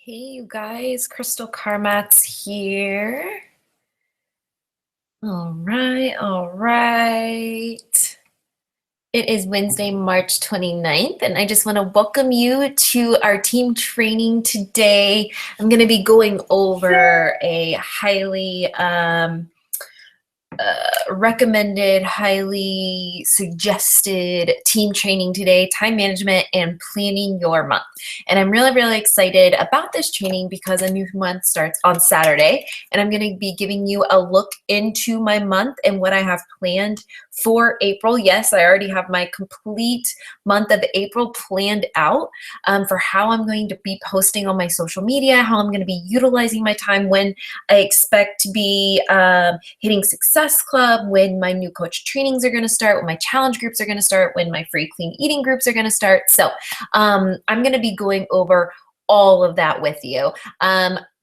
Hey, you guys, Crystal Carmatz here. All right, all right. It is Wednesday, March 29th, and I just want to welcome you to our team training today. I'm going to be going over a highly recommended, highly suggested team training today, time management and planning your month. And I'm really, really excited about this training because a new month starts on Saturday, and I'm going to be giving you a look into my month and what I have planned for April. Yes, I already have my complete month of April planned out for how I'm going to be posting on my social media, how I'm going to be utilizing my time, when I expect to be hitting Success Club, when my new coach trainings are going to start, when my challenge groups are going to start, when my free clean eating groups are going to start. So I'm going to be going over all of that with you.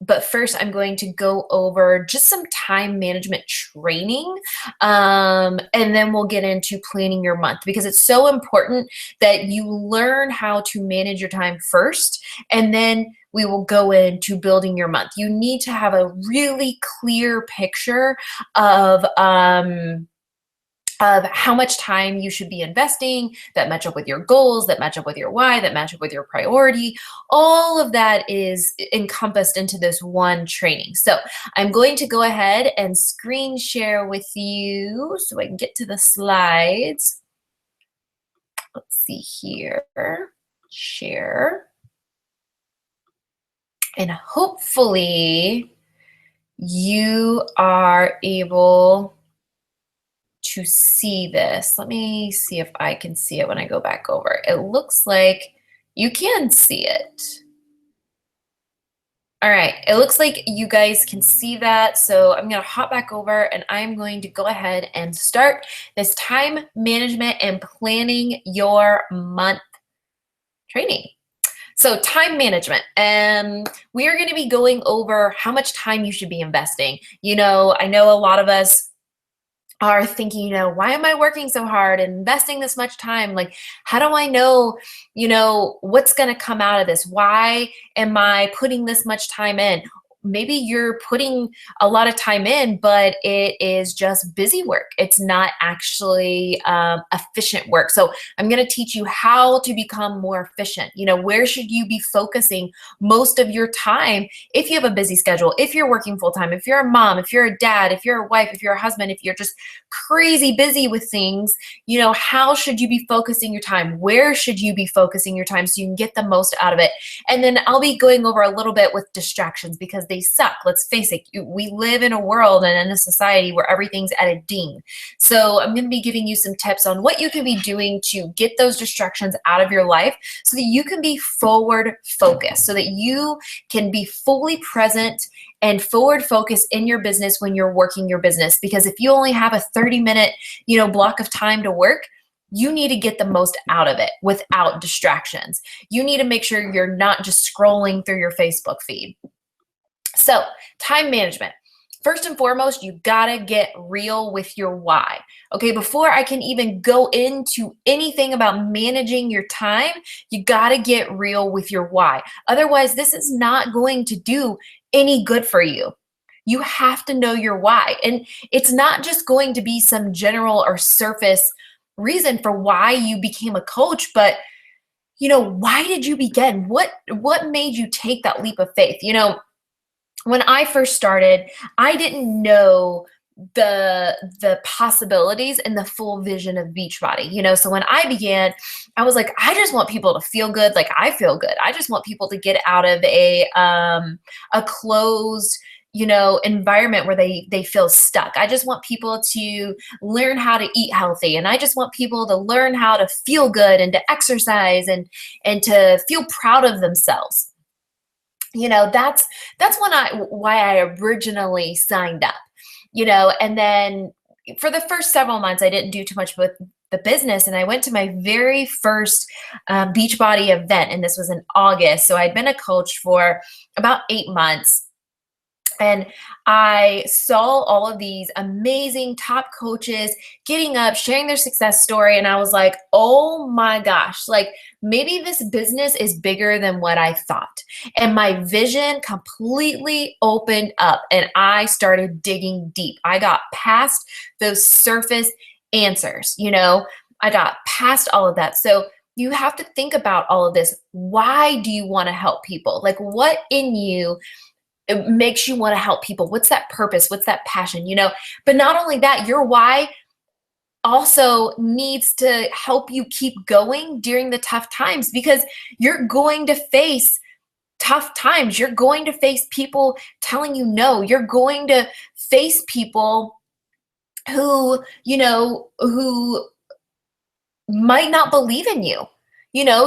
But first, I'm going to go over just some time management training, and then we'll get into planning your month, because it's so important that you learn how to manage your time first, and then we will go into building your month. You need to have a really clear picture of how much time you should be investing, that match up with your goals, that match up with your why, that match up with your priority. All of that is encompassed into this one training. So I'm going to go ahead and screen share with you so I can get to the slides. Let's see here, share. And hopefully you are able to see this. Let me see if I can see it when I go back over. It looks like you can see it. All right, it looks like you guys can see that. So I'm gonna hop back over and I'm going to go ahead and start this time management and planning your month training. So time management, we are gonna be going over how much time you should be investing. You know, I know a lot of us are thinking, why am I working so hard and investing this much time? Like, how do I know, what's going to come out of this? Why am I putting this much time in? Maybe you're putting a lot of time in, but it is just busy work. It's not actually efficient work. So I'm going to teach you how to become more efficient. Where should you be focusing most of your time if you have a busy schedule, if you're working full time, if you're a mom, if you're a dad, if you're a wife, if you're a husband, if you're just crazy busy with things, how should you be focusing your time? Where should you be focusing your time so you can get the most out of it? And then I'll be going over a little bit with distractions, because they suck. Let's face it. We live in a world and in a society where everything's at a ding. So I'm going to be giving you some tips on what you can be doing to get those distractions out of your life so that you can be forward focused, so that you can be fully present and forward focused in your business when you're working your business. Because if you only have a 30-minute, block of time to work, you need to get the most out of it without distractions. You need to make sure you're not just scrolling through your Facebook feed. So, time management. First and foremost, you gotta get real with your why. Okay, before I can even go into anything about managing your time, you gotta get real with your why. Otherwise, this is not going to do any good for you. You have to know your why. And it's not just going to be some general or surface reason for why you became a coach, but why did you begin? What made you take that leap of faith? When I first started, I didn't know the possibilities and the full vision of Beachbody. So when I began, I was like, I just want people to feel good like I feel good. I just want people to get out of a closed environment where they feel stuck. I just want people to learn how to eat healthy, and I just want people to learn how to feel good and to exercise and to feel proud of themselves. That's why I originally signed up, and then for the first several months, I didn't do too much with the business. And I went to my very first Beachbody event, and this was in August. So I'd been a coach for about 8 months. And I saw all of these amazing top coaches getting up, sharing their success story. And I was like, oh my gosh, like maybe this business is bigger than what I thought. And my vision completely opened up and I started digging deep. I got past those surface answers, I got past all of that. So you have to think about all of this. Why do you want to help people? Like, what in you it makes you want to help people? What's that purpose? What's that passion? But not only that, your why also needs to help you keep going during the tough times, because you're going to face tough times. You're going to face people telling you no. You're going to face people who might not believe in you.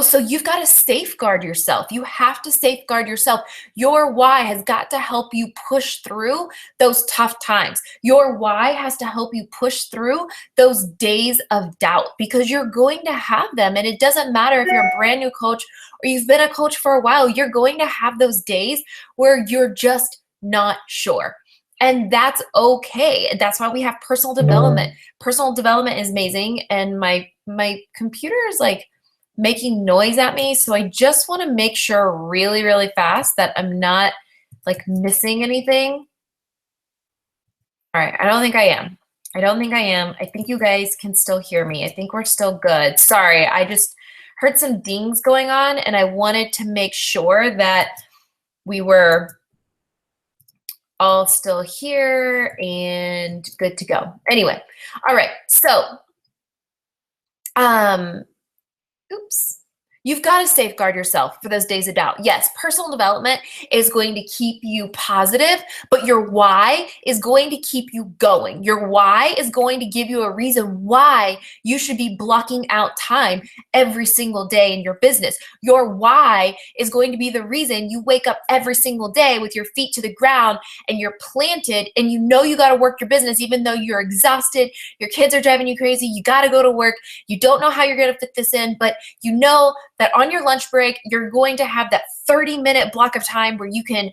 So you've got to safeguard yourself. You have to safeguard yourself. Your why has got to help you push through those tough times. Your why has to help you push through those days of doubt, because you're going to have them. And it doesn't matter if you're a brand new coach or you've been a coach for a while, you're going to have those days where you're just not sure. And that's okay. That's why we have personal development. Personal development is amazing. And my computer is like making noise at me. So I just want to make sure really, really fast that I'm not like missing anything. All right. I don't think I am. I think you guys can still hear me. I think we're still good. Sorry. I just heard some dings going on and I wanted to make sure that we were all still here and good to go. Anyway. All right. So, oops. You've got to safeguard yourself for those days of doubt. Yes, personal development is going to keep you positive, but your why is going to keep you going. Your why is going to give you a reason why you should be blocking out time every single day in your business. Your why is going to be the reason you wake up every single day with your feet to the ground and you're planted and you got to work your business even though you're exhausted, your kids are driving you crazy, you got to go to work, you don't know how you're going to fit this in, but you know that on your lunch break, you're going to have that 30-minute block of time where you can,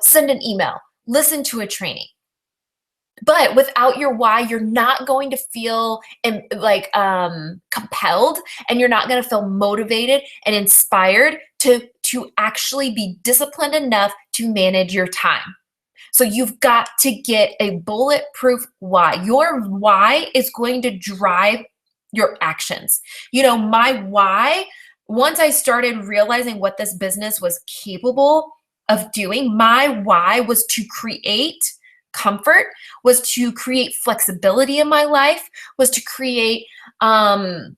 send an email, listen to a training. But without your why, you're not going to feel compelled, and you're not going to feel motivated and inspired to actually be disciplined enough to manage your time. So you've got to get a bulletproof why. Your why is going to drive your actions. My why, once I started realizing what this business was capable of doing, my why was to create comfort, was to create flexibility in my life, was to create, some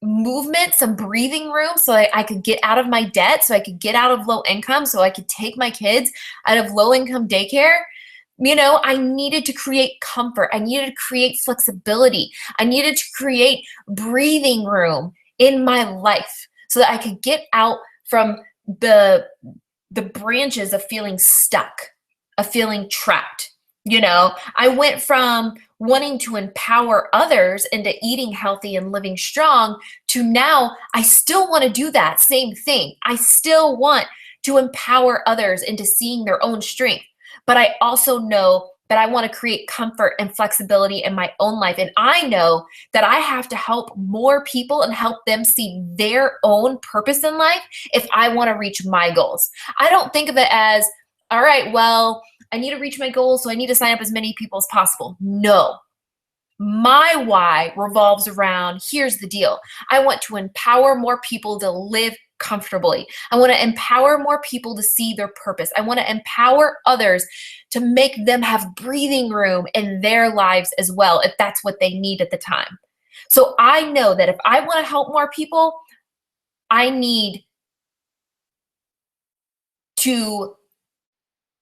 movement, some breathing room so I could get out of my debt, so I could get out of low income, so I could take my kids out of low income daycare. I needed to create comfort. I needed to create flexibility. I needed to create breathing room in my life so that I could get out from the branches of feeling stuck, of feeling trapped. I went from wanting to empower others into eating healthy and living strong to now I still want to do that same thing. I still want to empower others into seeing their own strength. But I also know that I want to create comfort and flexibility in my own life. And I know that I have to help more people and help them see their own purpose in life if I want to reach my goals. I don't think of it as, all right, well, I need to reach my goals, so I need to sign up as many people as possible. No. My why revolves around, here's the deal. I want to empower more people to live comfortably. I want to empower more people to see their purpose. I want to empower others to make them have breathing room in their lives as well, if that's what they need at the time. So I know that if I want to help more people, I need to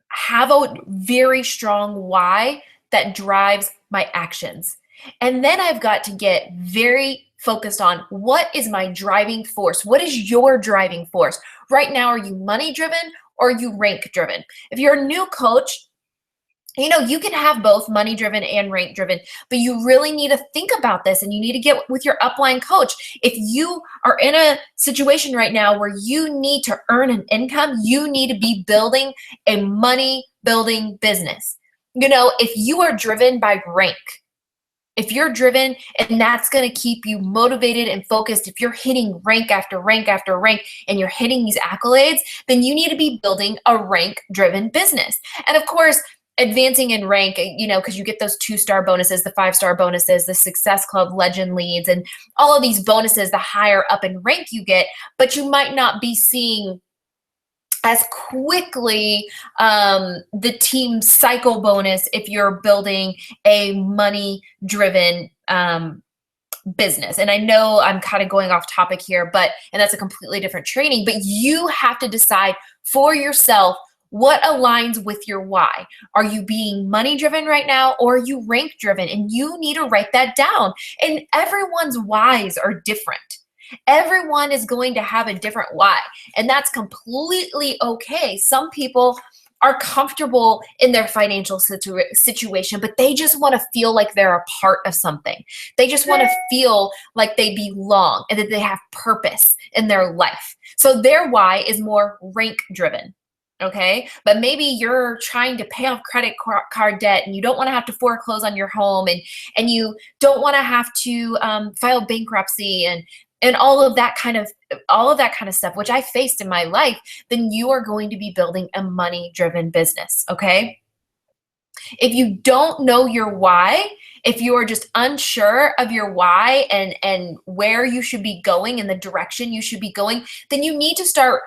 have a very strong why that drives my actions. And then I've got to get very focused on what is my driving force? What is your driving force? Right now, are you money driven or are you rank driven? If you're a new coach, You can have both money driven and rank driven, but you really need to think about this, and you need to get with your upline coach. If you are in a situation right now where you need to earn an income, you need to be building a money building business. If you are driven by rank, if you're driven and that's going to keep you motivated and focused, if you're hitting rank after rank after rank and you're hitting these accolades, then you need to be building a rank driven business. And of course, advancing in rank, because you get those 2-star bonuses, the 5-star bonuses, the Success Club Legend leads, and all of these bonuses, the higher up in rank you get, but you might not be seeing as quickly the team cycle bonus if you're building a money driven business. And I know I'm kind of going off topic here, and that's a completely different training, but you have to decide for yourself what aligns with your why. Are you being money driven right now, or are you rank driven? And you need to write that down. And everyone's whys are different. Everyone is going to have a different why, and that's completely okay. Some people are comfortable in their financial situation, but they just want to feel like they're a part of something. They just want to feel like they belong and that they have purpose in their life. So their why is more rank driven. Okay, but maybe you're trying to pay off credit card debt, and you don't want to have to foreclose on your home, and you don't want to have to file bankruptcy and all of that kind of stuff, which I faced in my life. Then you are going to be building a money-driven business. Okay, if you don't know your why, if you are just unsure of your why and where you should be going and the direction you should be going, then you need to start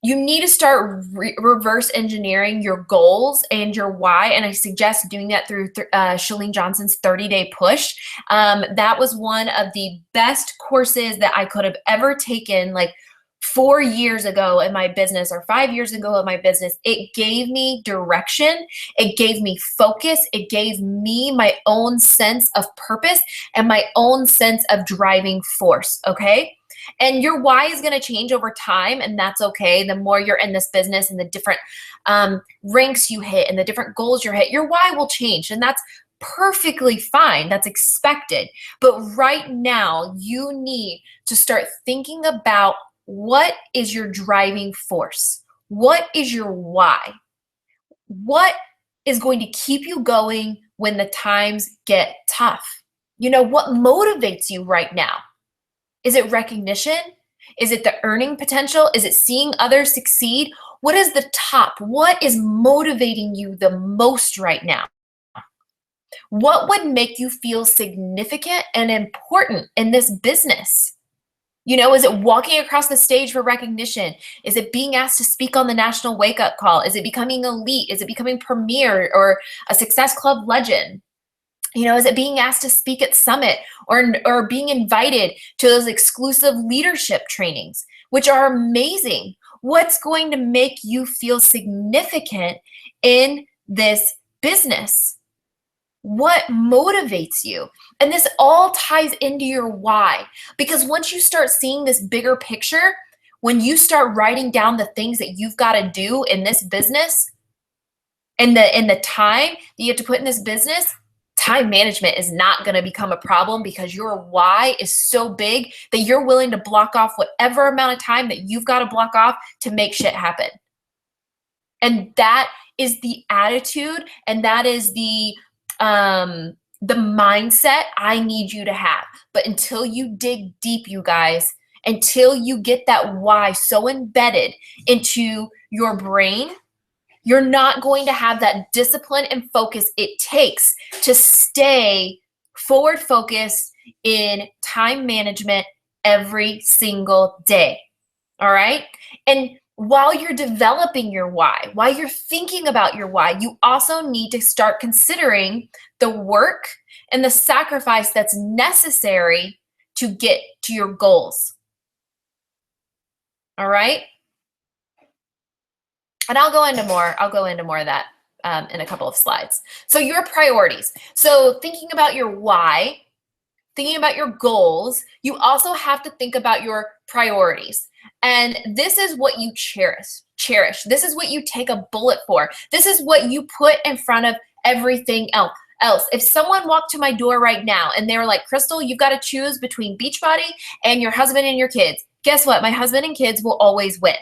reverse engineering your goals and your why. And I suggest doing that through Chalene Johnson's 30-day push. That was one of the best courses that I could have ever taken, like 4 years ago in my business or 5 years ago in my business. It gave me direction. It gave me focus. It gave me my own sense of purpose and my own sense of driving force. Okay. And your why is going to change over time, and that's okay. The more you're in this business and the different ranks you hit and the different goals you hit, your why will change, and that's perfectly fine. That's expected. But right now, you need to start thinking about what is your driving force? What is your why? What is going to keep you going when the times get tough? What motivates you right now? Is it recognition? Is it the earning potential? Is it seeing others succeed? What is the top? What is motivating you the most right now? What would make you feel significant and important in this business? Is it walking across the stage for recognition? Is it being asked to speak on the national wake-up call? Is it becoming elite? Is it becoming premier or a Success Club legend? Is it being asked to speak at Summit or being invited to those exclusive leadership trainings, which are amazing? What's going to make you feel significant in this business? What motivates you? And this all ties into your why, because once you start seeing this bigger picture, when you start writing down the things that you've got to do in this business, in the time that you have to put in this business, time management is not going to become a problem, because your why is so big that you're willing to block off whatever amount of time that you've got to block off to make shit happen. And that is the attitude, and that is the mindset I need you to have. But until you dig deep, you guys, until you get that why so embedded into your brain, you're not going to have that discipline and focus it takes to stay forward focused in time management every single day. All right. And while you're developing your why, while you're thinking about your why, you also need to start considering the work and the sacrifice that's necessary to get to your goals. All right. And I'll go into more of that in a couple of slides. So your priorities. So thinking about your why, thinking about your goals, you also have to think about your priorities. And this is what you cherish. cherish. This is what you take a bullet for. This is what you put in front of everything else. If someone walked to my door right now and they were like, Crystal, you've got to choose between Beachbody and your husband and your kids. Guess what? My husband and kids will always win.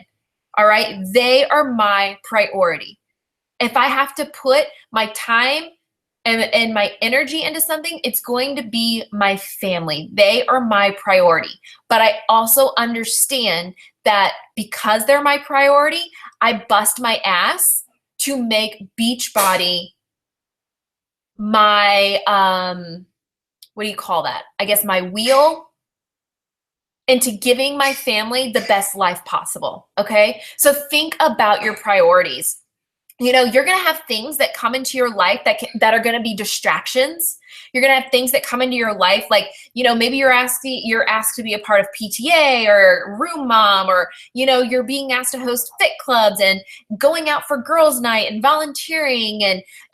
All right. They are my priority. If I have to put my time and my energy into something, it's going to be my family. They are my priority. But I also understand that because they're my priority, I bust my ass to make Beachbody my, what do you call that? I guess my wheel into giving my family the best life possible. Okay. So think about your priorities. You know, you're going to have things that come into your life that are going to be distractions. You're going to have things that come into your life, like, you know, maybe you're asked to be a part of PTA or room mom, or, you know, you're being asked to host fit clubs and going out for girls' night and volunteering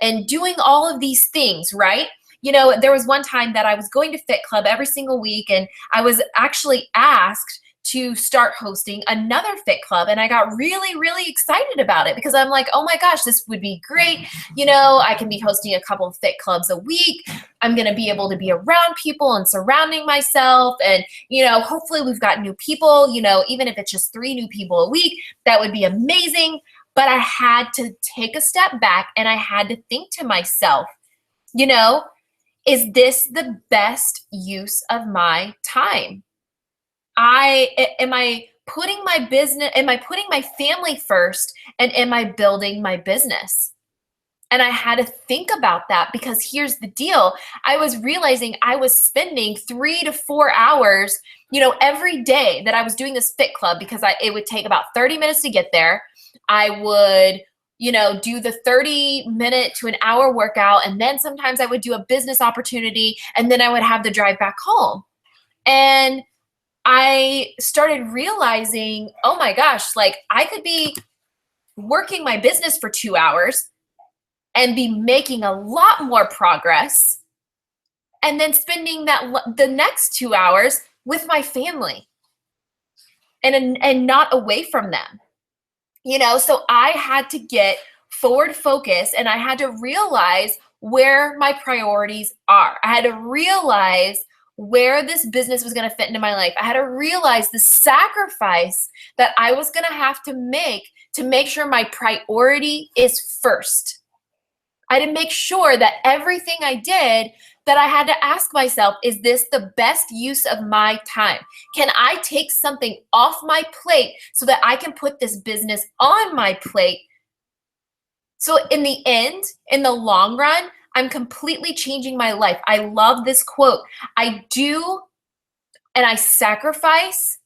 and doing all of these things, right? You know, there was one time that I was going to fit club every single week, and I was actually asked to start hosting another fit club. And I got really, really excited about it because I'm like, oh my gosh, this would be great. You know, I can be hosting a couple of fit clubs a week. I'm going to be able to be around people and surrounding myself. And, you know, hopefully we've got new people, you know, even if it's just 3 new people a week, that would be amazing. But I had to take a step back and I had to think to myself, you know, is this the best use of my time? Am I putting my family first, and am I building my business? And I had to think about that, because here's the deal. I was realizing I was spending 3 to 4 hours, you know, every day that I was doing this fit club, because it would take about 30 minutes to get there. I would, you know, do the 30-minute to an hour workout. And then sometimes I would do a business opportunity, and then I would have the drive back home. And I started realizing, oh my gosh, like I could be working my business for 2 hours and be making a lot more progress, and then spending the next 2 hours with my family and not away from them. You know, so I had to get forward focus, and I had to realize where my priorities are. I had to realize where this business was going to fit into my life. I had to realize the sacrifice that I was going to have to make sure my priority is first. I had to make sure that everything I did, that I had to ask myself, is this the best use of my time? Can I take something off my plate so that I can put this business on my plate? So in the end, in the long run, I'm completely changing my life. I love this quote. I do and I sacrifice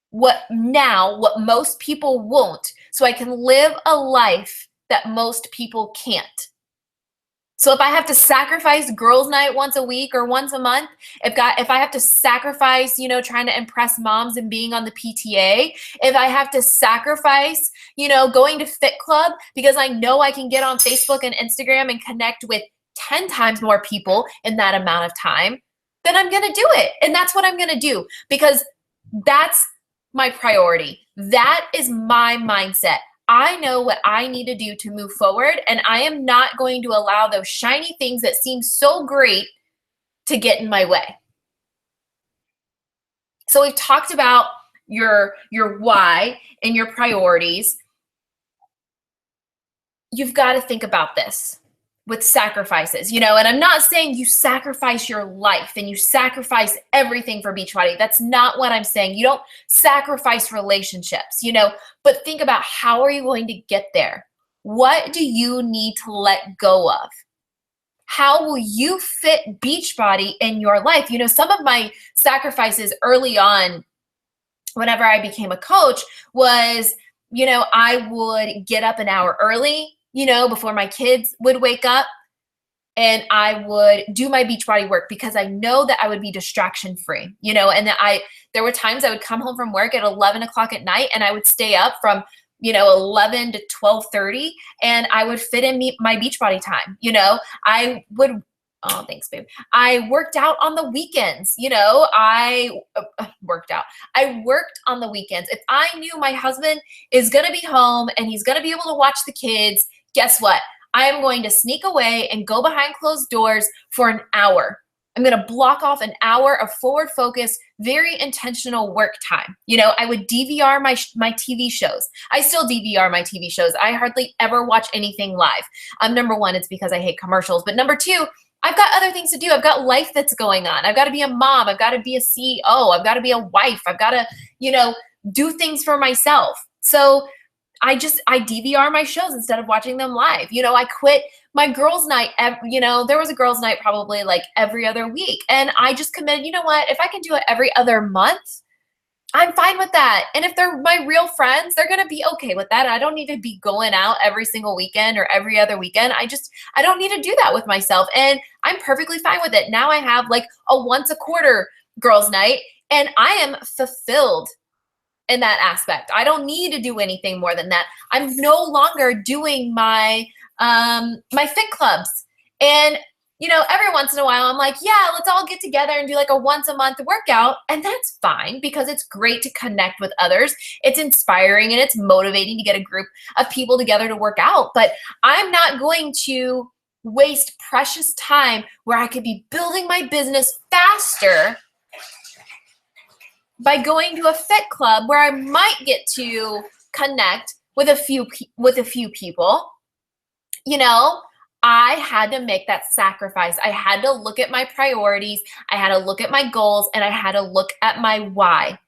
what most people won't, so I can live a life that most people can't. So if I have to sacrifice girls' night once a week or once a month, if I have to sacrifice, you know, trying to impress moms and being on the PTA, if I have to sacrifice, you know, going to Fit Club because I know I can get on Facebook and Instagram and connect with 10 times more people in that amount of time, then I'm going to do it. And that's what I'm going to do, because that's my priority. That is my mindset. I know what I need to do to move forward, and I am not going to allow those shiny things that seem so great to get in my way. So we've talked about your why and your priorities. You've got to think about this with sacrifices, you know, and I'm not saying you sacrifice your life and you sacrifice everything for Beachbody. That's not what I'm saying. You don't sacrifice relationships, you know, but think about, how are you going to get there? What do you need to let go of? How will you fit Beachbody in your life? You know, some of my sacrifices early on, whenever I became a coach, was, you know, I would get up an hour early, you know, before my kids would wake up, and I would do my Beachbody work because I know that I would be distraction free, you know, and that there were times I would come home from work at 11 o'clock at night, and I would stay up from, you know, 11 to 12:30, and I would fit in my Beachbody time. You know, oh, thanks, babe. I worked out on the weekends. You know, worked out. I worked on the weekends. If I knew my husband is going to be home and he's going to be able to watch the kids, guess what? I am going to sneak away and go behind closed doors for an hour. I'm going to block off an hour of forward focus, very intentional work time. You know, I would DVR my TV shows. I still DVR my TV shows. I hardly ever watch anything live. Number one, it's because I hate commercials. But number two, I've got other things to do. I've got life that's going on. I've got to be a mom. I've got to be a CEO. I've got to be a wife. I've got to, you know, do things for myself. So I DVR my shows instead of watching them live. You know, I quit my girls' night. You know, there was a girls' night probably like every other week. And I just committed, you know what, if I can do it every other month, I'm fine with that. And if they're my real friends, they're going to be okay with that. I don't need to be going out every single weekend or every other weekend. I don't need to do that with myself. And I'm perfectly fine with it. Now I have like a once a quarter girls' night and I am fulfilled in that aspect. I don't need to do anything more than that. I'm no longer doing my my fit clubs. And you know, every once in a while I'm like, yeah, let's all get together and do like a once a month workout. And that's fine because it's great to connect with others. It's inspiring and it's motivating to get a group of people together to work out. But I'm not going to waste precious time where I could be building my business faster by going to a fit club where I might get to connect with a few people. You know, I had to make that sacrifice. I had to look at my priorities. I had to look at my goals and I had to look at my why.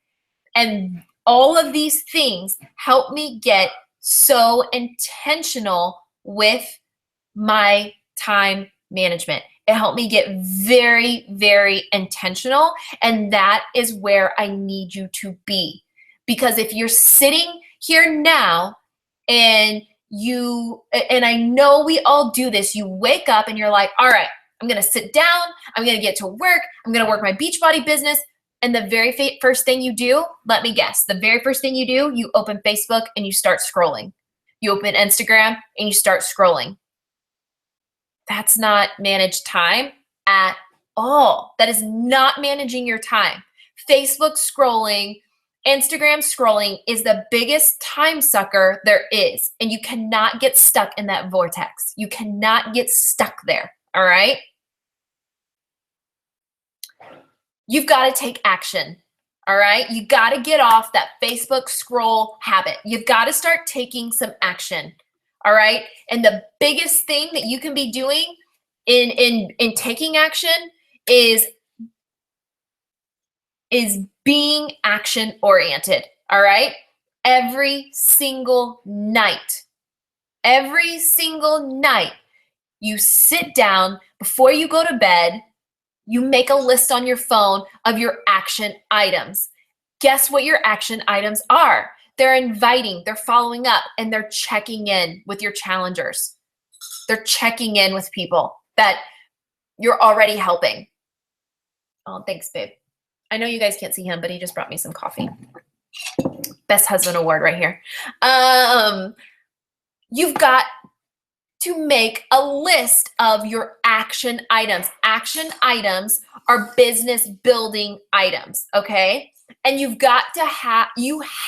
And all of these things help me get so intentional with my time management. It helped me get very, very intentional. And that is where I need you to be. Because if you're sitting here now and I know we all do this, you wake up and you're like, all right, I'm going to sit down. I'm going to get to work. I'm going to work my Beachbody business. And the very first thing you do, let me guess, the very first thing you do, you open Facebook and you start scrolling. You open Instagram and you start scrolling. That's not managed time at all. That is not managing your time. Facebook scrolling, Instagram scrolling is the biggest time sucker there is. And you cannot get stuck in that vortex. You cannot get stuck there. All right? You've got to take action. All right? You got to get off that Facebook scroll habit. You've got to start taking some action. All right. And the biggest thing that you can be doing in taking action is being action oriented. All right. Every single night, you sit down before you go to bed, you make a list on your phone of your action items. Guess what your action items are? They're inviting, they're following up, and they're checking in with your challengers. They're checking in with people that you're already helping. Oh, thanks, babe. I know you guys can't see him, but he just brought me some coffee. Best husband award right here. You've got to make a list of your action items. Action items are business building items, okay? And you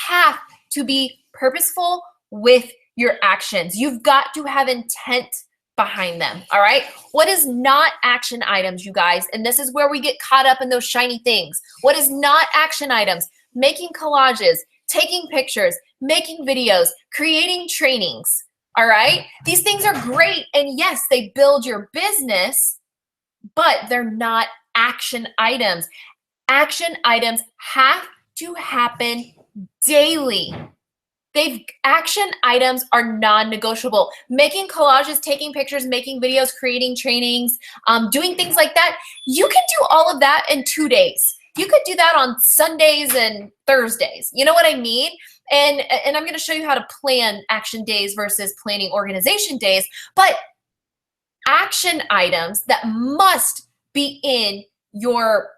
have to be purposeful with your actions. You've got to have intent behind them, all right? What is not action items, you guys? And this is where we get caught up in those shiny things. What is not action items? Making collages, taking pictures, making videos, creating trainings, all right? These things are great, and yes, they build your business, but they're not action items. Action items have to happen daily. Action items are non-negotiable. Making collages, taking pictures, making videos, creating trainings, doing things like that. You can do all of that in 2 days. You could do that on Sundays and Thursdays. You know what I mean? And I'm going to show you how to plan action days versus planning organization days. But action items that must be in your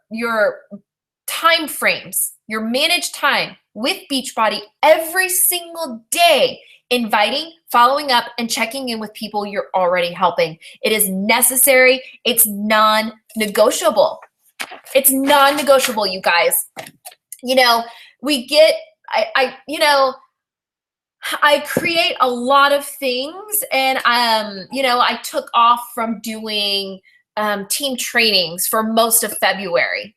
time frames, your managed time with Beachbody every single day, inviting, following up, and checking in with people you're already helping. It is necessary. It's non-negotiable. It's non-negotiable, you guys. You know, we get, I create a lot of things, and I took off from doing team trainings for most of February,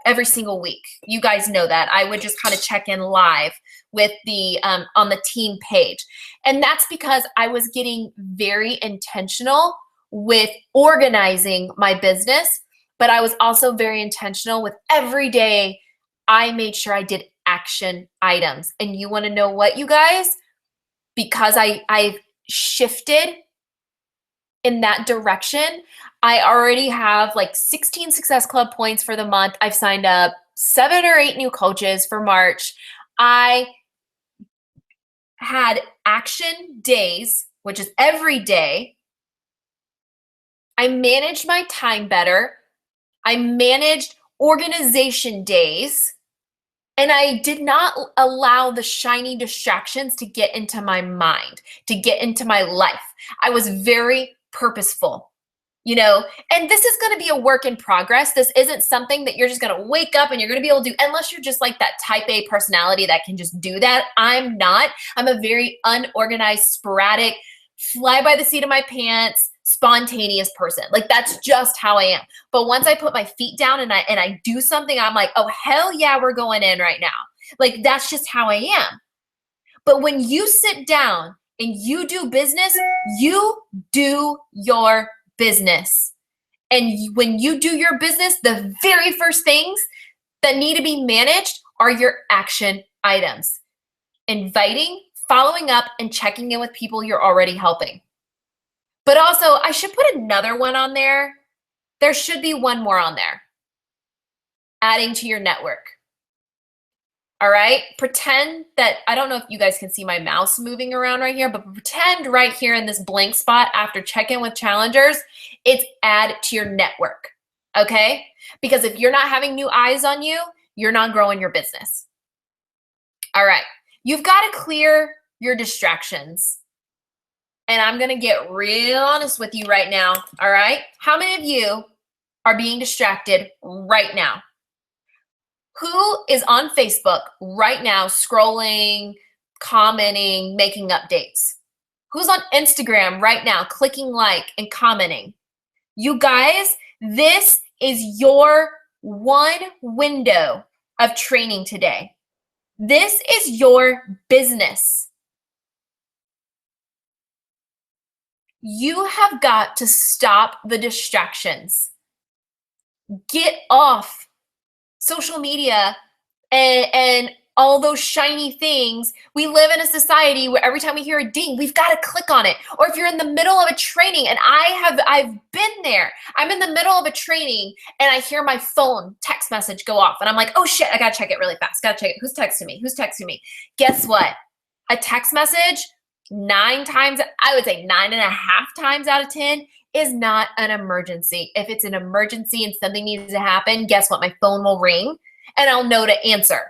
every single week. You guys know that. I would just kind of check in live with the on the team page. And that's because I was getting very intentional with organizing my business, but I was also very intentional with every day I made sure I did action items. And you want to know what, you guys? Because I've shifted in that direction, I already have like 16 Success Club points for the month. I've signed up 7 or 8 new coaches for March. I had action days, which is every day. I managed my time better. I managed organization days. And I did not allow the shiny distractions to get into my mind, to get into my life. I was very purposeful, and this is going to be a work in progress. This isn't something that you're just going to wake up and you're going to be able to do, unless you're just like that type A personality that can just do that. I'm not. I'm a very unorganized, sporadic, fly by the seat of my pants, spontaneous person. Like, that's just how I am. But once I put my feet down and I do something, I'm like, oh, hell yeah, we're going in right now. Like, that's just how I am. But when you sit down and you do business, you do your business. And when you do your business, the very first things that need to be managed are your action items. Inviting, following up, and checking in with people you're already helping. But also, I should put another one on there. There should be one more on there. Adding to your network. All right? Pretend that, I don't know if you guys can see my mouse moving around right here, but pretend right here in this blank spot after check-in with challengers, it's add to your network, okay? Because if you're not having new eyes on you, you're not growing your business. All right. You've got to clear your distractions. And I'm going to get real honest with you right now, all right? How many of you are being distracted right now? Who is on Facebook right now scrolling, commenting, making updates? Who's on Instagram right now clicking like and commenting? You guys, this is your one window of training today. This is your business. You have got to stop the distractions. Get off social media and all those shiny things. We live in a society where every time we hear a ding, we've got to click on it. Or if you're in the middle of a training, and I've been there. I'm in the middle of a training and I hear my phone text message go off and I'm like, oh shit, I got to check it really fast. Got to check it. Who's texting me? Who's texting me? Guess what? A text message 9 times, I would say 9.5 times out of 10 is not an emergency. If it's an emergency and something needs to happen, guess what? My phone will ring and I'll know to answer.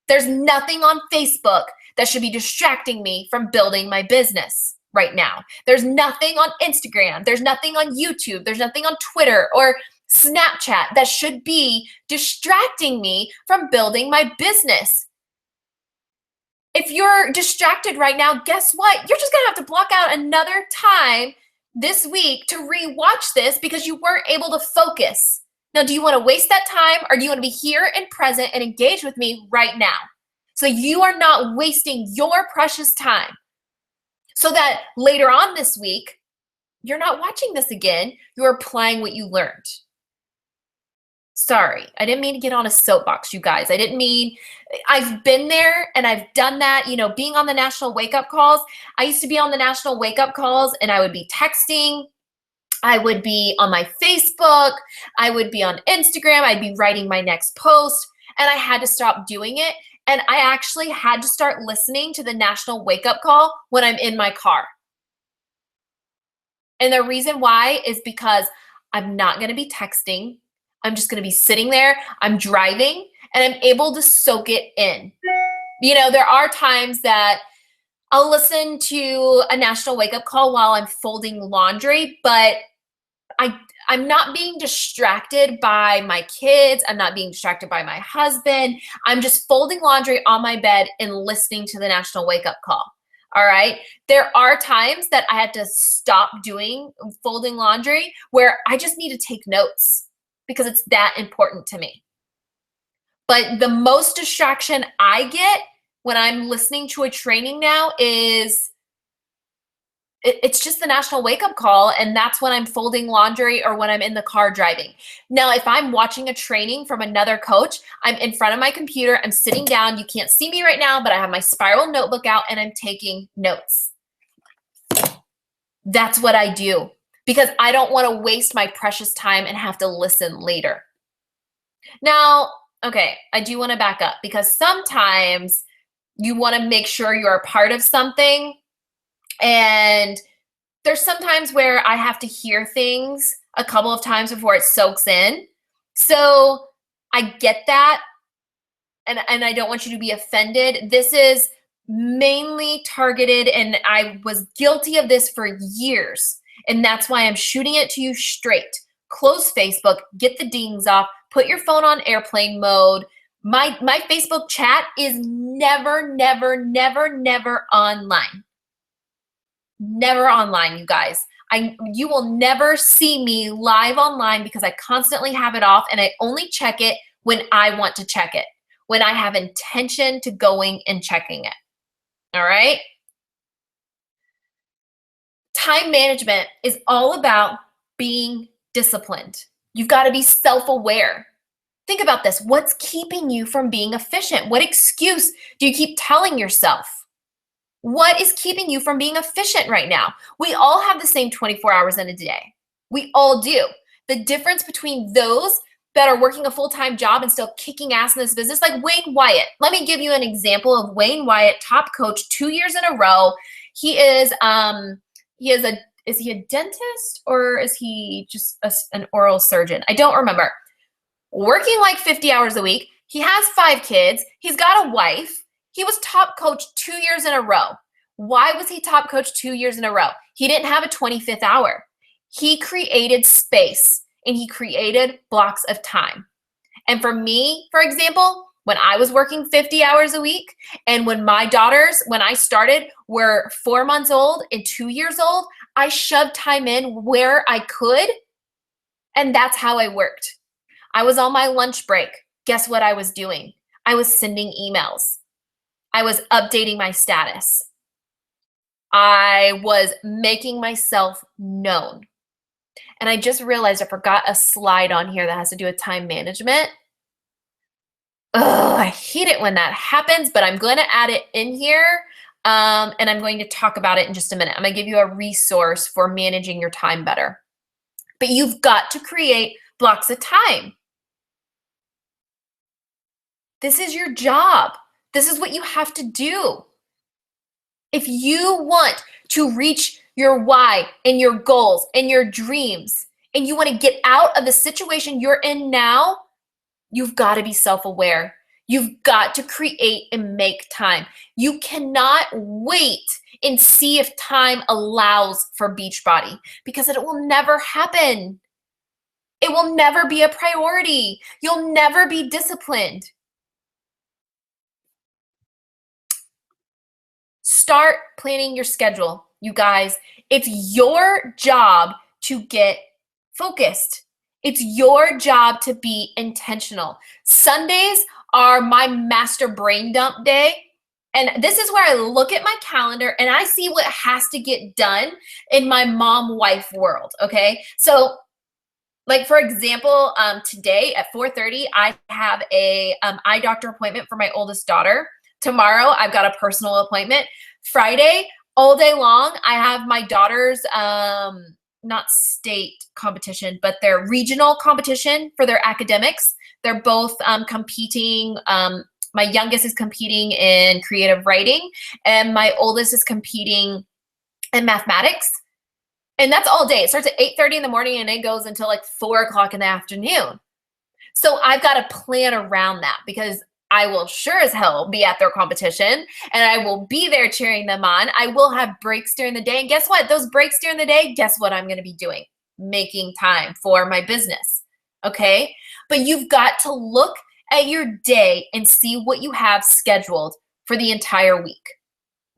There's nothing on Facebook that should be distracting me from building my business right now. There's nothing on Instagram. There's nothing on YouTube. There's nothing on Twitter or Snapchat that should be distracting me from building my business. If you're distracted right now, guess what? You're just going to have to block out another time this week to rewatch this because you weren't able to focus. Now, do you want to waste that time, or do you want to be here and present and engage with me right now? So you are not wasting your precious time so that later on this week, you're not watching this again. You're applying what you learned. Sorry, I didn't mean to get on a soapbox, you guys. I didn't mean, I've been there and I've done that, being on the national wake-up calls. I used to be on the national wake-up calls and I would be texting. I would be on my Facebook. I would be on Instagram. I'd be writing my next post, and I had to stop doing it. And I actually had to start listening to the national wake-up call when I'm in my car. And the reason why is because I'm not going to be texting. I'm just going to be sitting there. I'm driving and I'm able to soak it in. There are times that I'll listen to a national wake-up call while I'm folding laundry, but I'm not being distracted by my kids. I'm not being distracted by my husband. I'm just folding laundry on my bed and listening to the National Wake Up Call. All right. There are times that I had to stop doing folding laundry where I just need to take notes because it's that important to me. But the most distraction I get when I'm listening to a training now is it's just the National Wake Up Call, and that's when I'm folding laundry or when I'm in the car driving. Now, if I'm watching a training from another coach, I'm in front of my computer, I'm sitting down, you can't see me right now, but I have my spiral notebook out and I'm taking notes. That's what I do because I don't want to waste my precious time and have to listen later. Now, okay, I do want to back up because sometimes you want to make sure you're a part of something. And there's some times where I have to hear things a couple of times before it soaks in. So I get that. And I don't want you to be offended. This is mainly targeted, and I was guilty of this for years. And that's why I'm shooting it to you straight. Close Facebook, get the dings off, put your phone on airplane mode. My Facebook chat is never, never, never, never online. Never online, you guys. You will never see me live online because I constantly have it off and I only check it when I want to check it, when I have intention to going and checking it. All right? Time management is all about being disciplined. You've got to be self-aware. Think about this. What's keeping you from being efficient? What excuse do you keep telling yourself? What is keeping you from being efficient right now? We all have the same 24 hours in a day. We all do. The difference between those that are working a full-time job and still kicking ass in this business, like Wayne Wyatt. Let me give you an example of Wayne Wyatt, top coach 2 years in a row. Is he a dentist or is he just an oral surgeon? I don't remember. Working like 50 hours a week. He has 5 kids. He's got a wife. He was top coach 2 years in a row. Why was he top coach 2 years in a row? He didn't have a 25th hour. He created space and he created blocks of time. And for me, for example, when I was working 50 hours a week and when my daughters, when I started, were 4 months old and 2 years old, I shoved time in where I could. And that's how I worked. I was on my lunch break. Guess what I was doing? I was sending emails. I was updating my status. I was making myself known. And I just realized I forgot a slide on here that has to do with time management. I hate it when that happens, but I'm going to add it in here. And I'm going to talk about it in just a minute. I'm going to give you a resource for managing your time better. But you've got to create blocks of time. This is your job. This is what you have to do. If you want to reach your why and your goals and your dreams, and you want to get out of the situation you're in now, you've got to be self-aware. You've got to create and make time. You cannot wait and see if time allows for Beachbody because it will never happen. It will never be a priority. You'll never be disciplined. Start planning your schedule, you guys. It's your job to get focused. It's your job to be intentional. Sundays are my master brain dump day. And this is where I look at my calendar and I see what has to get done in my mom-wife world, okay? So, like for example, today at 4:30, I have a eye doctor appointment for my oldest daughter. Tomorrow, I've got a personal appointment. Friday, all day long, I have my daughter's, not state competition, but their regional competition for their academics. They're both competing. My youngest is competing in creative writing, and my oldest is competing in mathematics. And that's all day. It starts at 8:30 in the morning and it goes until like 4 o'clock in the afternoon. So I've got to plan around that because I will sure as hell be at their competition and I will be there cheering them on. I will have breaks during the day. And guess what? Those breaks during the day, guess what I'm going to be doing? making time for my business. Okay. But you've got to look at your day and see what you have scheduled for the entire week.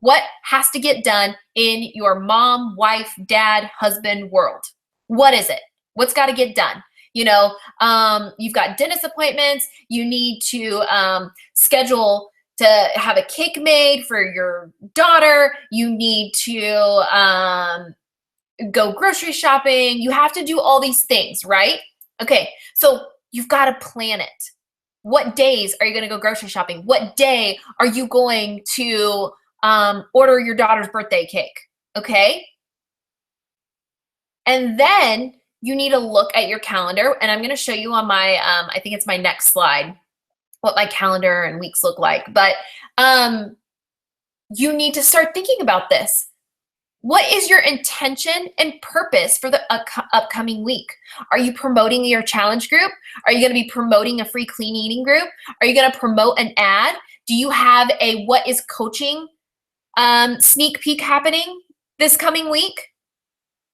What has to get done in your mom, wife, dad, husband world? What is it? What's got to get done? You've got dentist appointments. You need to schedule to have a cake made for your daughter. You need to go grocery shopping. You have to do all these things, right? Okay, so you've got to plan it. What days are you going to go grocery shopping? What day are you going to order your daughter's birthday cake? Okay. And then you need to look at your calendar. And I'm going to show you on my, I think it's my next slide, what my calendar and weeks look like. But you need to start thinking about this. What is your intention and purpose for the upcoming week? Are you promoting your challenge group? Are you going to be promoting a free clean eating group? Are you going to promote an ad? Do you have a what is coaching sneak peek happening this coming week?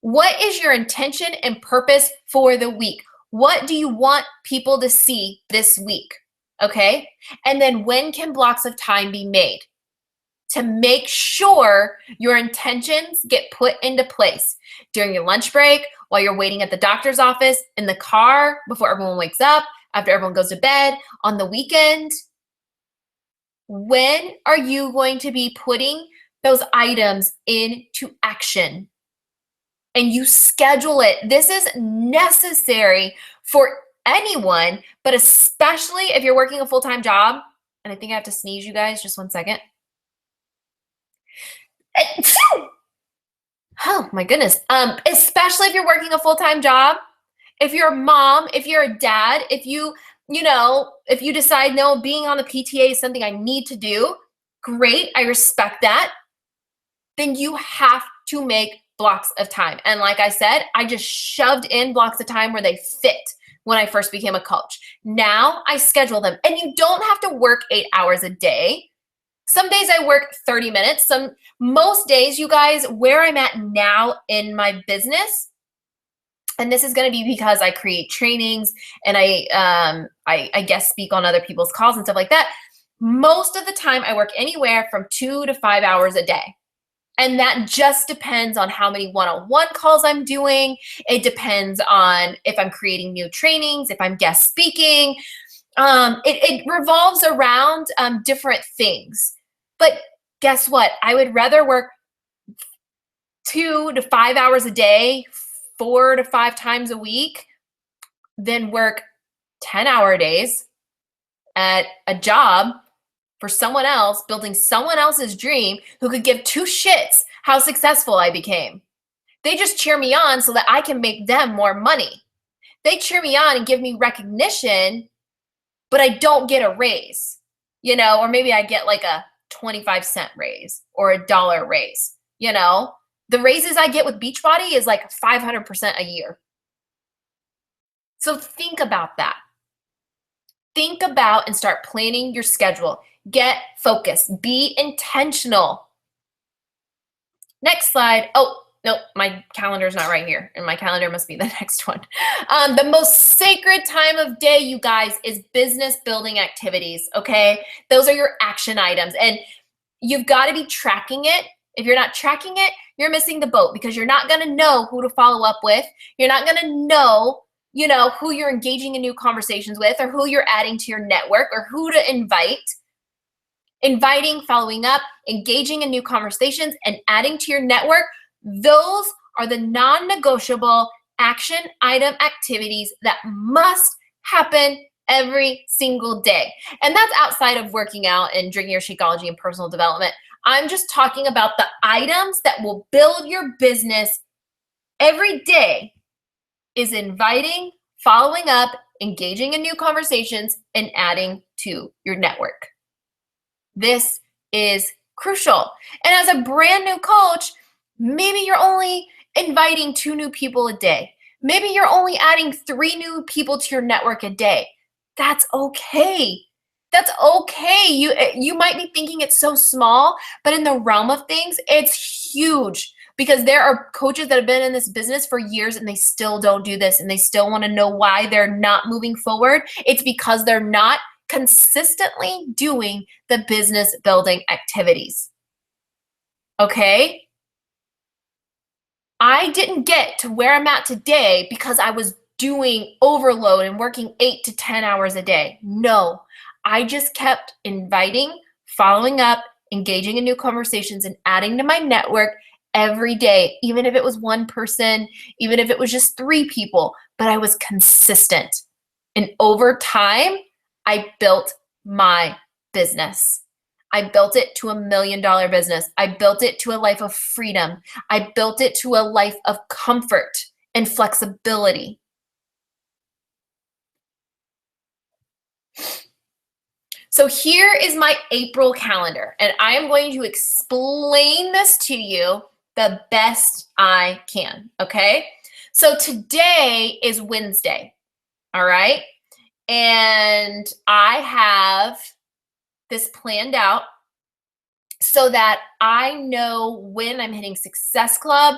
What is your intention and purpose for the week? What do you want people to see this week? Okay. And then when can blocks of time be made to make sure your intentions get put into place during your lunch break, while you're waiting at the doctor's office, in the car, before everyone wakes up, after everyone goes to bed, on the weekend? When are you going to be putting those items into action? And you schedule it. This is necessary for anyone, but especially if you're working a full-time job. And I think I have to sneeze, you guys. Just one second. Oh my goodness. Especially if you're working a full-time job, if you're a mom, if you're a dad, if you decide, no, being on the PTA is something I need to do, great, I respect that. Then you have to make blocks of time. And like I said, I just shoved in blocks of time where they fit when I first became a coach. Now I schedule them, and you don't have to work 8 hours a day. Some days I work 30 minutes. Most days, you guys, where I'm at now in my business, and this is going to be because I create trainings and I guess speak on other people's calls and stuff like that. Most of the time I work anywhere from 2 to 5 hours a day. And that just depends on how many one-on-one calls I'm doing. It depends on if I'm creating new trainings, if I'm guest speaking. It revolves around different things. But guess what? I would rather work 2 to 5 hours a day, 4 to 5 times a week, than work 10-hour days at a job for someone else, building someone else's dream, who could give two shits how successful I became. They just cheer me on so that I can make them more money. They cheer me on and give me recognition, but I don't get a raise, or maybe I get like a 25-cent raise or a $1 raise. The raises I get with Beachbody is like 500% a year. So think about that. Think about and start planning your schedule. Get focused. Be intentional. Next slide. Oh, no, my calendar's not right here, and my calendar must be the next one. The most sacred time of day, you guys, is business building activities, okay? Those are your action items, and you've got to be tracking it. If you're not tracking it, you're missing the boat, because you're not going to know who to follow up with. You're not going to know, who you're engaging in new conversations with, or who you're adding to your network, or who to invite. Inviting, following up, engaging in new conversations, and adding to your network, those are the non-negotiable action item activities that must happen every single day. And that's outside of working out and drinking your Shakeology and personal development. I'm just talking about the items that will build your business every day. Is inviting, following up, engaging in new conversations, and adding to your network. This is crucial. And as a brand new coach, maybe you're only inviting 2 new people a day. Maybe you're only adding 3 new people to your network a day. That's okay. That's okay. You might be thinking it's so small, but in the realm of things, it's huge. because there are coaches that have been in this business for years and they still don't do this, and they still want to know why they're not moving forward. It's because they're not consistently doing the business building activities. Okay? I didn't get to where I'm at today because I was doing overload and working 8 to 10 hours a day. No, I just kept inviting, following up, engaging in new conversations, and adding to my network every day, even if it was one person, even if it was just 3 people, but I was consistent. And over time, I built my business. I built it to $1 million business. I built it to a life of freedom. I built it to a life of comfort and flexibility. So here is my April calendar, and I am going to explain this to you the best I can, okay? So today is Wednesday, all right? And I have this planned out so that I know when I'm hitting Success Club,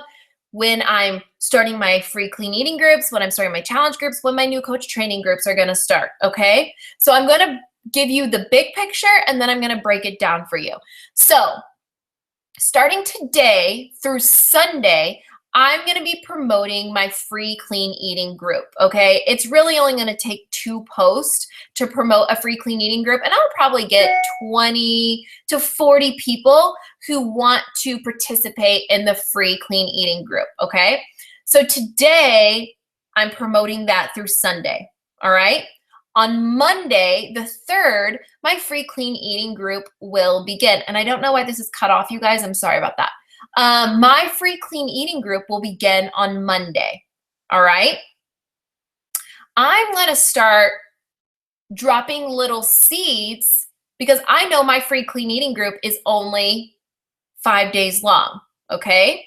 when I'm starting my free clean eating groups, when I'm starting my challenge groups, when my new coach training groups are going to start, okay? So I'm going to give you the big picture, and then I'm going to break it down for you. So starting today through Sunday, I'm going to be promoting my free clean eating group, okay? It's really only going to take 2 posts to promote a free clean eating group, and I'll probably get 20 to 40 people who want to participate in the free clean eating group, okay? So today, I'm promoting that through Sunday, all right? On Monday, the 3rd, my free clean eating group will begin. And I don't know why this is cut off, you guys. I'm sorry about that. My free clean eating group will begin on Monday. All right. I'm going to start dropping little seeds because I know my free clean eating group is only 5 days long. Okay.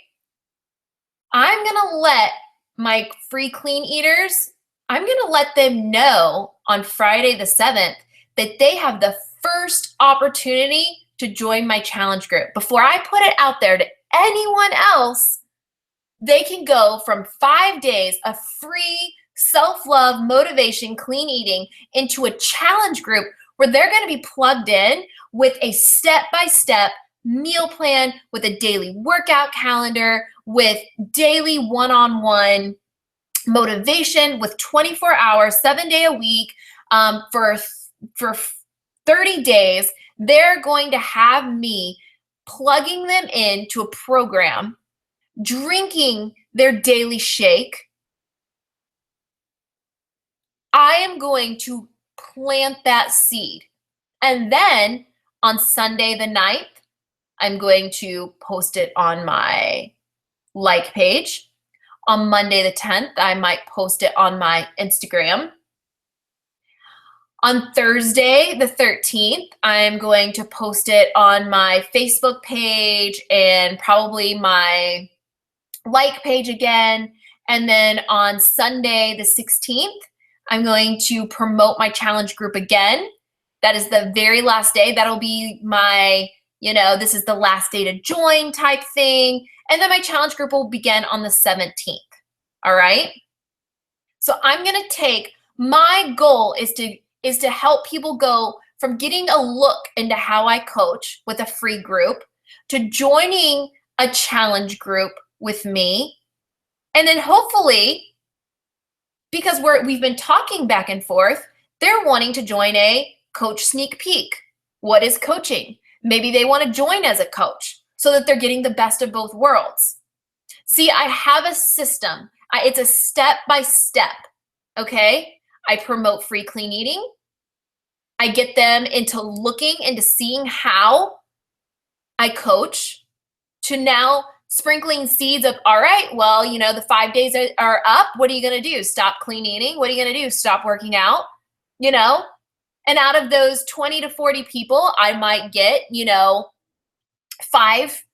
I'm going to let my free clean eaters, I'm going to let them know on Friday the 7th that they have the first opportunity to join my challenge group. Before I put it out there to anyone else, they can go from 5 days of free self-love, motivation, clean eating into a challenge group where they're going to be plugged in with a step-by-step meal plan, with a daily workout calendar, with daily one-on-one motivation, with 24 hours, 7-day a week, for 30 days. They're going to have me plugging them into a program, drinking their daily shake. I am going to plant that seed. And then on Sunday the 9th, I'm going to post it on my like page. On Monday the 10th, I might post it on my Instagram. On Thursday the 13th, I'm going to post it on my Facebook page and probably my like page again. And then on Sunday the 16th, I'm going to promote my challenge group again. That is the very last day. That'll be my, this is the last day to join type thing. And then my challenge group will begin on the 17th. All right. So I'm going to take, my goal is to help people go from getting a look into how I coach with a free group to joining a challenge group with me. And then hopefully, because we've been talking back and forth, they're wanting to join a coach sneak peek. What is coaching? Maybe they want to join as a coach so that they're getting the best of both worlds. See, I have a system. It's a step-by-step, okay? I promote free clean eating. I get them into looking into seeing how I coach, to now sprinkling seeds of, all right, well, the 5 days are up. What are you going to do? Stop clean eating? What are you going to do? Stop working out? And out of those 20 to 40 people, I might get, 5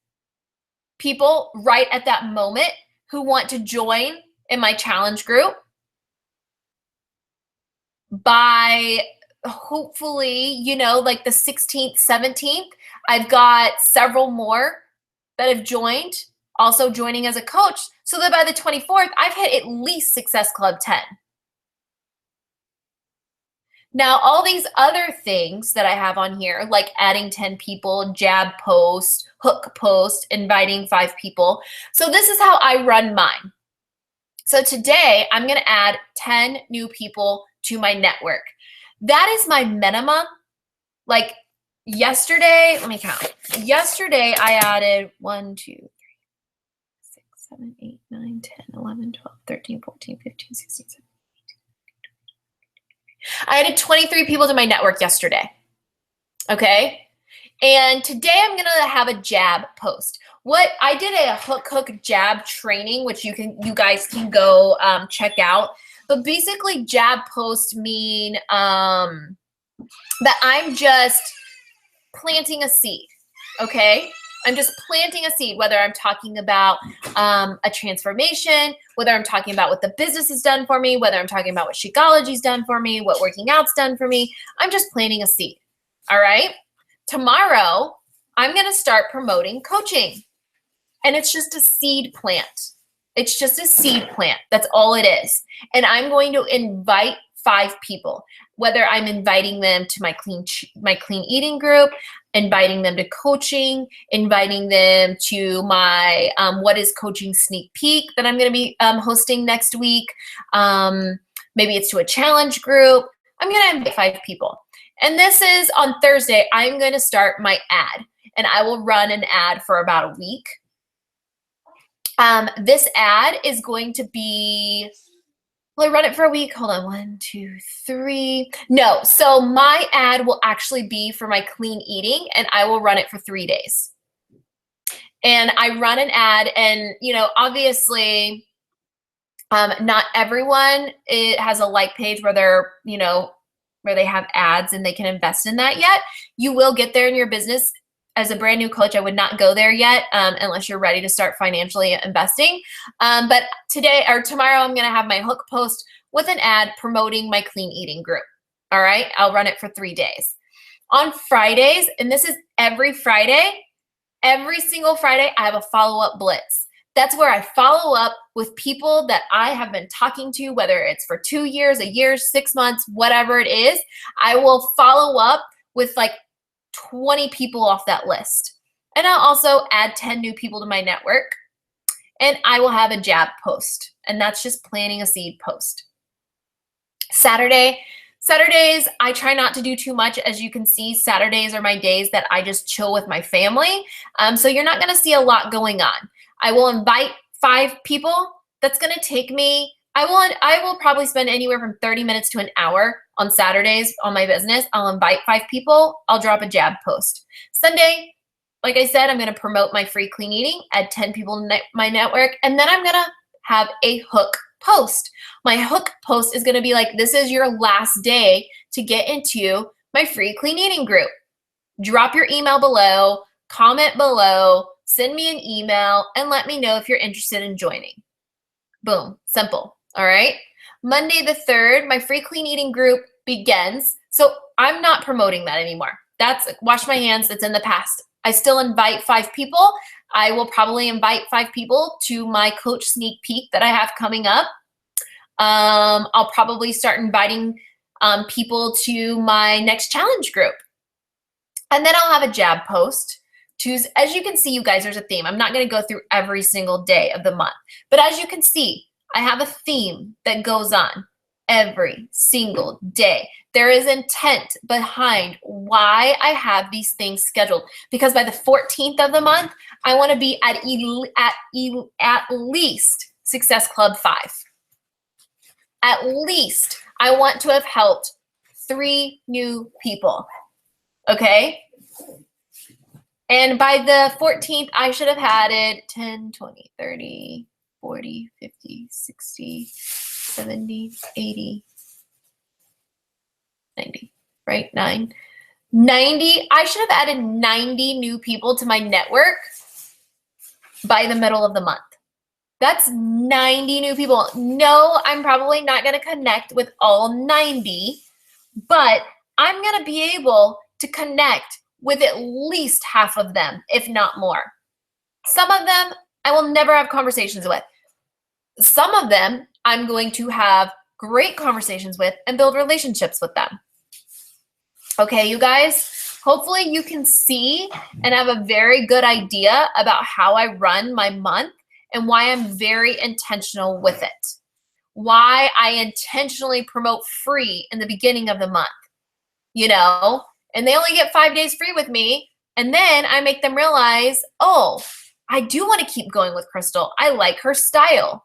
people right at that moment who want to join in my challenge group. By hopefully, like the 16th, 17th, I've got several more that have joined also joining as a coach so that by the 24th, I've hit at least Success Club 10. Now, all these other things that I have on here, like adding 10 people, jab post, hook post, inviting 5 people. So this is how I run mine. So today, I'm going to add 10 new people to my network. That is my minimum. Like yesterday, let me count. Yesterday, I added 1, 2, 3, 6, 7, 8, 9, 10, 11, 12, 13, 14, 15, 16, 17. I added 23 people to my network yesterday. Okay. And today I'm going to have a jab post. What I did a hook jab training, which you guys can go check out. But basically jab posts mean that I'm just planting a seed. Okay. I'm just planting a seed, whether I'm talking about a transformation, whether I'm talking about what the business has done for me, whether I'm talking about what Shakeology's done for me, what working out's done for me. I'm just planting a seed. All right. Tomorrow, I'm going to start promoting coaching. And it's just a seed plant. It's just a seed plant. That's all it is. And I'm going to invite 5 people, whether I'm inviting them to my clean eating group, inviting them to coaching, inviting them to my What is Coaching sneak peek that I'm going to be hosting next week. Maybe it's to a challenge group. I'm going to invite 5 people. And this is on Thursday, I'm going to start my ad, and I will run an ad for about a week. This ad is going to be, will I run it for a week? Hold on, 1, 2, 3. No, so my ad will actually be for my clean eating, and I will run it for 3 days. And I run an ad, and obviously, not everyone has a like page where they're, where they have ads and they can invest in that yet. You will get there in your business. As a brand new coach, I would not go there yet unless you're ready to start financially investing. But today or tomorrow, I'm going to have my hook post with an ad promoting my clean eating group. All right. I'll run it for 3 days. On Fridays, and this is every Friday, every single Friday, I have a follow-up blitz. That's where I follow up with people that I have been talking to, whether it's for 2 years, a year, 6 months, whatever it is. I will follow up with like 20 people off that list. And I'll also add 10 new people to my network. And I will have a jab post. And that's just planting a seed post. Saturdays, I try not to do too much. As you can see, Saturdays are my days that I just chill with my family. So you're not going to see a lot going on. I will invite 5 people. That's going to take me, I will probably spend anywhere from 30 minutes to an hour on Saturdays on my business. I'll invite 5 people. I'll drop a jab post. Sunday, like I said, I'm going to promote my free clean eating, add 10 people to my network, and then I'm going to have a hook post. My hook post is going to be like, this is your last day to get into my free clean eating group. Drop your email below, comment below, send me an email, and let me know if you're interested in joining. Boom, simple, all right? Monday the 3rd, my free clean eating group begins. So I'm not promoting that anymore. That's wash my hands, it's in the past. I still invite 5 people. I will probably invite 5 people to my coach sneak peek that I have coming up. I'll probably start inviting people to my next challenge group. And then I'll have a jab post. As you can see, you guys, there's a theme. I'm not going to go through every single day of the month. But as you can see, I have a theme that goes on every single day. There is intent behind why I have these things scheduled. Because by the 14th of the month, I want to be at least Success Club 5. At least I want to have helped 3 new people. Okay? And by the 14th, I should have added 10, 20, 30, 40, 50, 60, 70, 80, 90, right? 90. I should have added 90 new people to my network by the middle of the month. That's 90 new people. No, I'm probably not going to connect with all 90, but I'm going to be able to connect with at least half of them, if not more. Some of them I will never have conversations with. Some of them I'm going to have great conversations with and build relationships with them. Okay, you guys? Hopefully you can see and have a very good idea about how I run my month and why I'm very intentional with it. Why I intentionally promote free in the beginning of the month, you know, and they only get 5 days free with me. And then I make them realize, oh, I do want to keep going with Crystal. I like her style.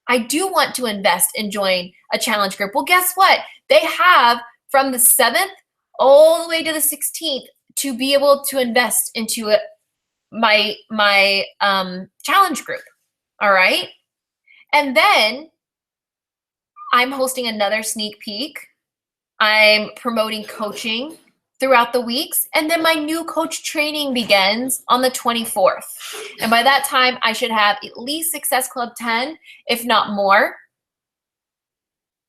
I do want to invest and join a challenge group. Well, guess what? They have from the 7th all the way to the 16th to be able to invest into my challenge group. All right. And then I'm hosting another sneak peek. I'm promoting coaching throughout the weeks. And then my new coach training begins on the 24th. And by that time, I should have at least Success Club 10, if not more.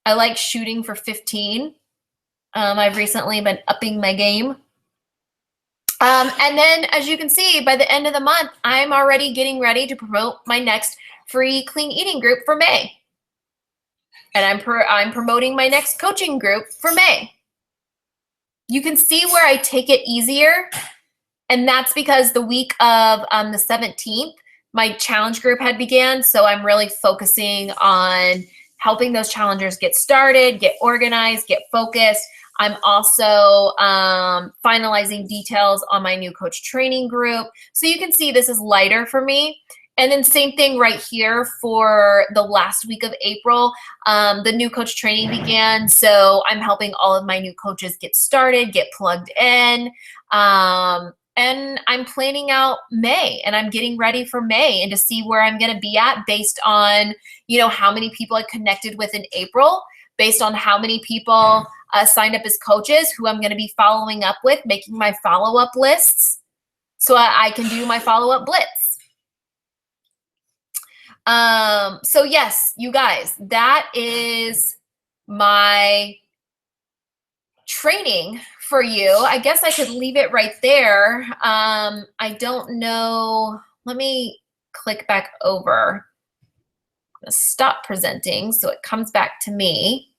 I like shooting for 15. I've recently been upping my game. And then, as you can see, by the end of the month, I'm already getting ready to promote my next free clean eating group for May. And I'm promoting my next coaching group for May. You can see where I take it easier. And that's because the week of the 17th, my challenge group had began. So I'm really focusing on helping those challengers get started, get organized, get focused. I'm also finalizing details on my new coach training group. So you can see this is lighter for me. And then same thing right here for the last week of April. The new coach training began. So I'm helping all of my new coaches get started, get plugged in. And I'm planning out May, and I'm getting ready for May and to see where I'm going to be at based on, you know, how many people I connected with in April, based on how many people signed up as coaches who I'm going to be following up with, making my follow-up lists so I can do my follow-up blitz. So yes, you guys, that is my training for you. I guess I could leave it right there. I don't know. Let me click back over. I'm gonna stop presenting so it comes back to me.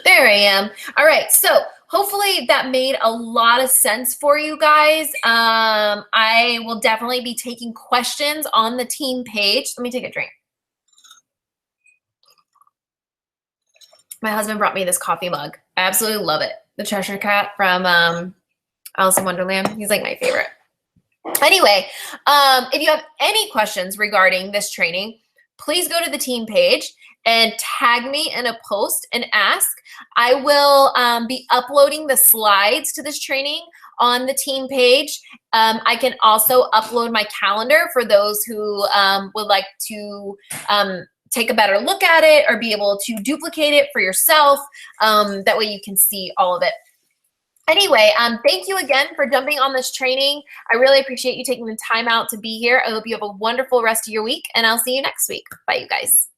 There I am. All right, so hopefully that made a lot of sense for you guys. I will definitely be taking questions on the team page. Let me take a drink. My husband brought me this coffee mug. I absolutely love it. The Cheshire Cat from Alice in Wonderland. He's like my favorite. Anyway, if you have any questions regarding this training, please go to the team page and tag me in a post and ask. I will be uploading the slides to this training on the team page. I can also upload my calendar for those who would like to take a better look at it or be able to duplicate it for yourself. That way you can see all of it. Anyway, thank you again for jumping on this training. I really appreciate you taking the time out to be here. I hope you have a wonderful rest of your week, and I'll see you next week. Bye, you guys.